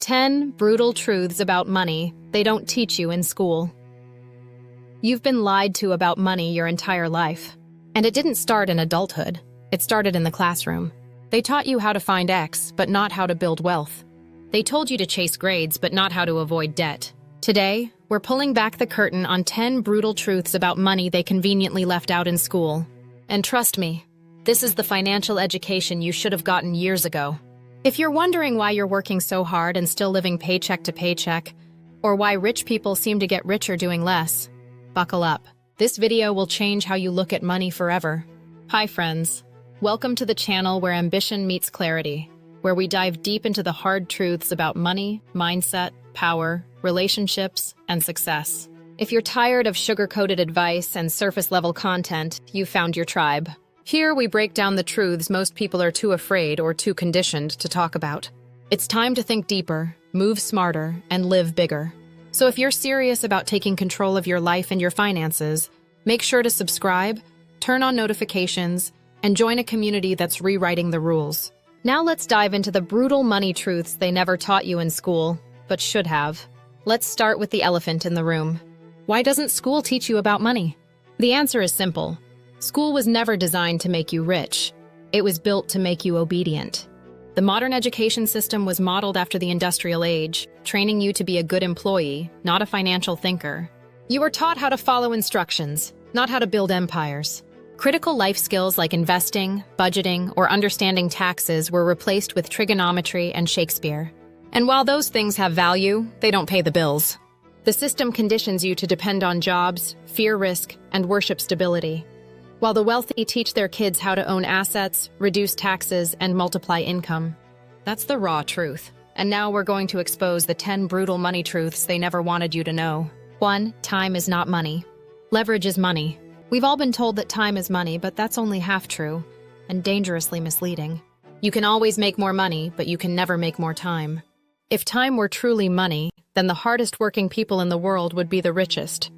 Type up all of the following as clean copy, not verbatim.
10 brutal truths about money they don't teach you in school. You've been lied to about money your entire life. And it didn't start in adulthood. It started in the classroom. They taught you how to find X, but not how to build wealth. They told you to chase grades, but not how to avoid debt. Today, we're pulling back the curtain on 10 brutal truths about money they conveniently left out in school. And trust me, this is the financial education you should have gotten years ago. If you're wondering why you're working so hard and still living paycheck to paycheck, or why rich people seem to get richer doing less, buckle up. This video will change how you look at money forever. Hi friends, welcome to the channel where ambition meets clarity, where we dive deep into the hard truths about money, mindset, power, relationships, and success. If you're tired of sugar-coated advice and surface-level content, you've found your tribe. Here we break down the truths most people are too afraid or too conditioned to talk about. It's time to think deeper, move smarter, and live bigger. So if you're serious about taking control of your life and your finances, make sure to subscribe, turn on notifications, and join a community that's rewriting the rules. Now let's dive into the brutal money truths they never taught you in school, but should have. Let's start with the elephant in the room. Why doesn't school teach you about money? The answer is simple. School was never designed to make you rich. It was built to make you obedient. The modern education system was modeled after the industrial age, training you to be a good employee, not a financial thinker. You were taught how to follow instructions, not how to build empires. Critical life skills like investing, budgeting, or understanding taxes were replaced with trigonometry and Shakespeare. And while those things have value, they don't pay the bills. The system conditions you to depend on jobs, fear risk, and worship stability. While the wealthy teach their kids how to own assets, reduce taxes, and multiply income. That's the raw truth. And now we're going to expose the 10 brutal money truths they never wanted you to know. 1. Time is not money. Leverage is money. We've all been told that time is money, but that's only half true, and dangerously misleading. You can always make more money, but you can never make more time. If time were truly money, then the hardest working people in the world would be the richest.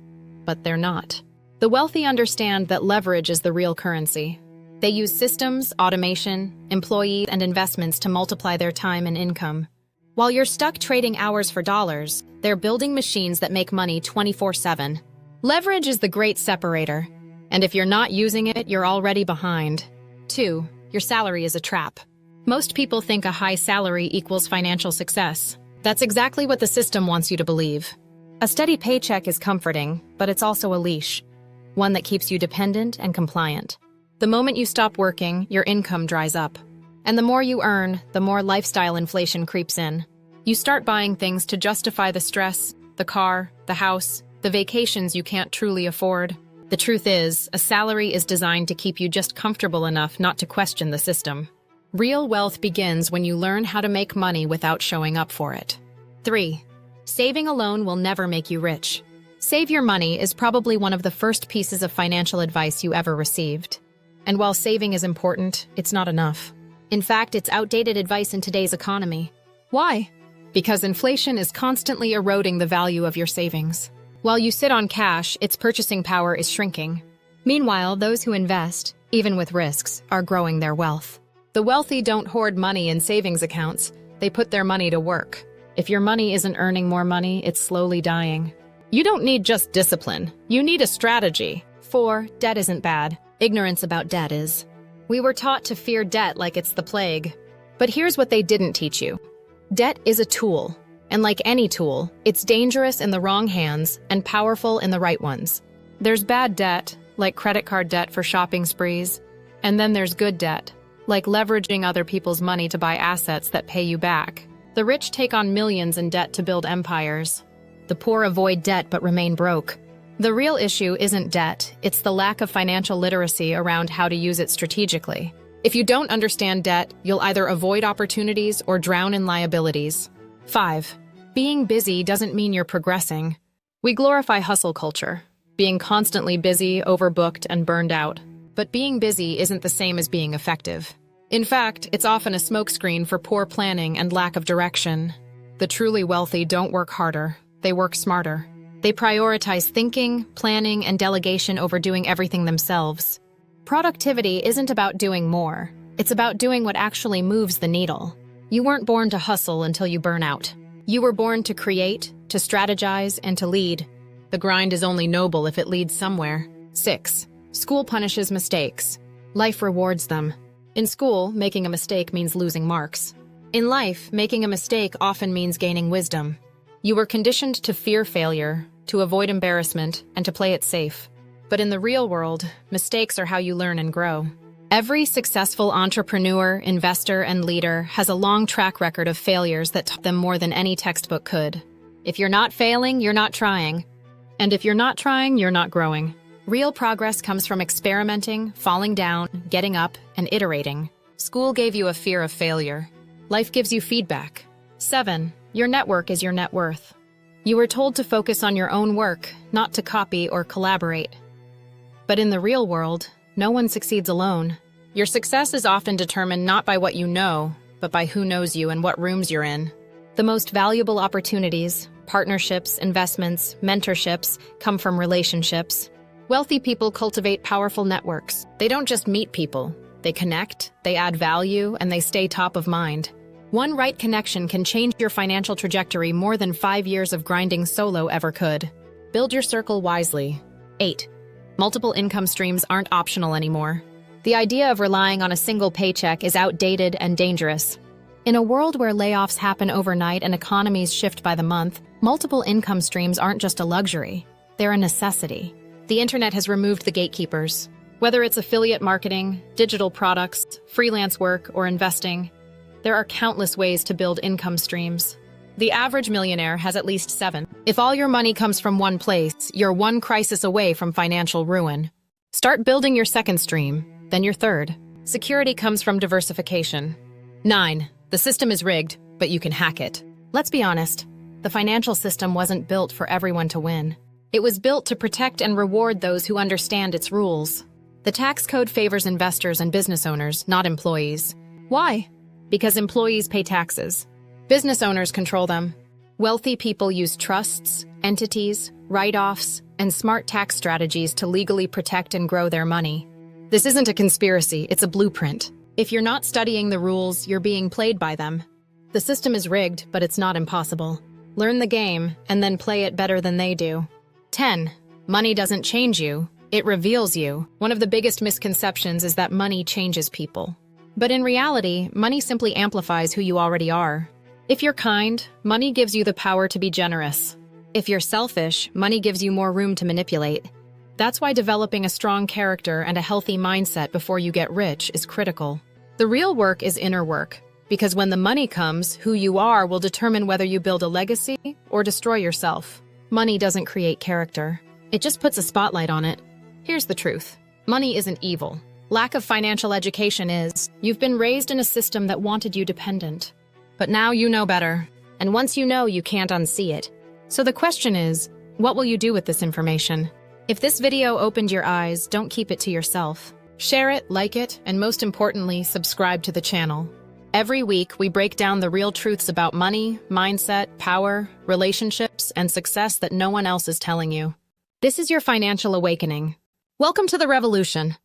But they're not. The wealthy understand that leverage is the real currency. They use systems, automation, employees, and investments to multiply their time and income. While you're stuck trading hours for dollars, they're building machines that make money 24/7. Leverage is the great separator, and if you're not using it, you're already behind. 2. Your salary is a trap. Most people think a high salary equals financial success. That's exactly what the system wants you to believe. A steady paycheck is comforting, but it's also a leash. One that keeps you dependent and compliant. The moment you stop working, your income dries up. And the more you earn, the more lifestyle inflation creeps in. You start buying things to justify the stress, the car, the house, the vacations you can't truly afford. The truth is, a salary is designed to keep you just comfortable enough not to question the system. Real wealth begins when you learn how to make money without showing up for it. 3. Saving alone will never make you rich. Save your money is probably one of the first pieces of financial advice you ever received. And while saving is important, it's not enough. In fact, it's outdated advice in today's economy. Why? Because inflation is constantly eroding the value of your savings. While you sit on cash, its purchasing power is shrinking. Meanwhile, those who invest, even with risks, are growing their wealth. The wealthy don't hoard money in savings accounts. They put their money to work. If your money isn't earning more money, it's slowly dying. You don't need just discipline. You need a strategy. 4. Debt isn't bad. Ignorance about debt is. We were taught to fear debt like it's the plague. But here's what they didn't teach you. Debt is a tool. And like any tool, it's dangerous in the wrong hands and powerful in the right ones. There's bad debt, like credit card debt for shopping sprees. And then there's good debt, like leveraging other people's money to buy assets that pay you back. The rich take on millions in debt to build empires. The poor avoid debt but remain broke. The real issue isn't debt, it's the lack of financial literacy around how to use it strategically. If you don't understand debt, you'll either avoid opportunities or drown in liabilities. 5. Being busy doesn't mean you're progressing. We glorify hustle culture, being constantly busy, overbooked, and burned out. But being busy isn't the same as being effective. In fact, it's often a smokescreen for poor planning and lack of direction. The truly wealthy don't work harder. They work smarter. They prioritize thinking, planning, and delegation over doing everything themselves. Productivity isn't about doing more. It's about doing what actually moves the needle. You weren't born to hustle until you burn out. You were born to create, to strategize, and to lead. The grind is only noble if it leads somewhere. 6. School punishes mistakes. Life rewards them. In school, making a mistake means losing marks. In life, making a mistake often means gaining wisdom. You were conditioned to fear failure, to avoid embarrassment, and to play it safe. But in the real world, mistakes are how you learn and grow. Every successful entrepreneur, investor, and leader has a long track record of failures that taught them more than any textbook could. If you're not failing, you're not trying. And if you're not trying, you're not growing. Real progress comes from experimenting, falling down, getting up, and iterating. School gave you a fear of failure. Life gives you feedback. 7. Your network is your net worth. You were told to focus on your own work, not to copy or collaborate. But in the real world, no one succeeds alone. Your success is often determined not by what you know, but by who knows you and what rooms you're in. The most valuable opportunities, partnerships, investments, mentorships, come from relationships. Wealthy people cultivate powerful networks. They don't just meet people. They connect, they add value, and they stay top of mind. One right connection can change your financial trajectory more than 5 years of grinding solo ever could. Build your circle wisely. 8. Multiple income streams aren't optional anymore. The idea of relying on a single paycheck is outdated and dangerous. In a world where layoffs happen overnight and economies shift by the month, multiple income streams aren't just a luxury. They're a necessity. The internet has removed the gatekeepers. Whether it's affiliate marketing, digital products, freelance work, or investing, there are countless ways to build income streams. The average millionaire has at least 7. If all your money comes from one place, you're one crisis away from financial ruin. Start building your second stream, then your third. Security comes from diversification. 9. The system is rigged, but you can hack it. Let's be honest, the financial system wasn't built for everyone to win. It was built to protect and reward those who understand its rules. The tax code favors investors and business owners, not employees. Why? Because employees pay taxes. Business owners control them. Wealthy people use trusts, entities, write-offs, and smart tax strategies to legally protect and grow their money. This isn't a conspiracy, it's a blueprint. If you're not studying the rules, you're being played by them. The system is rigged, but it's not impossible. Learn the game, and then play it better than they do. 10. Money doesn't change you, it reveals you. One of the biggest misconceptions is that money changes people. But in reality, money simply amplifies who you already are. If you're kind, money gives you the power to be generous. If you're selfish, money gives you more room to manipulate. That's why developing a strong character and a healthy mindset before you get rich is critical. The real work is inner work, because when the money comes, who you are will determine whether you build a legacy or destroy yourself. Money doesn't create character. It just puts a spotlight on it. Here's the truth. Money isn't evil. Lack of financial education is. You've been raised in a system that wanted you dependent. But now you know better. And once you know, you can't unsee it. So the question is, what will you do with this information? If this video opened your eyes, don't keep it to yourself. Share it, like it, and most importantly, subscribe to the channel. Every week, we break down the real truths about money, mindset, power, relationships, and success that no one else is telling you. This is your financial awakening. Welcome to the revolution.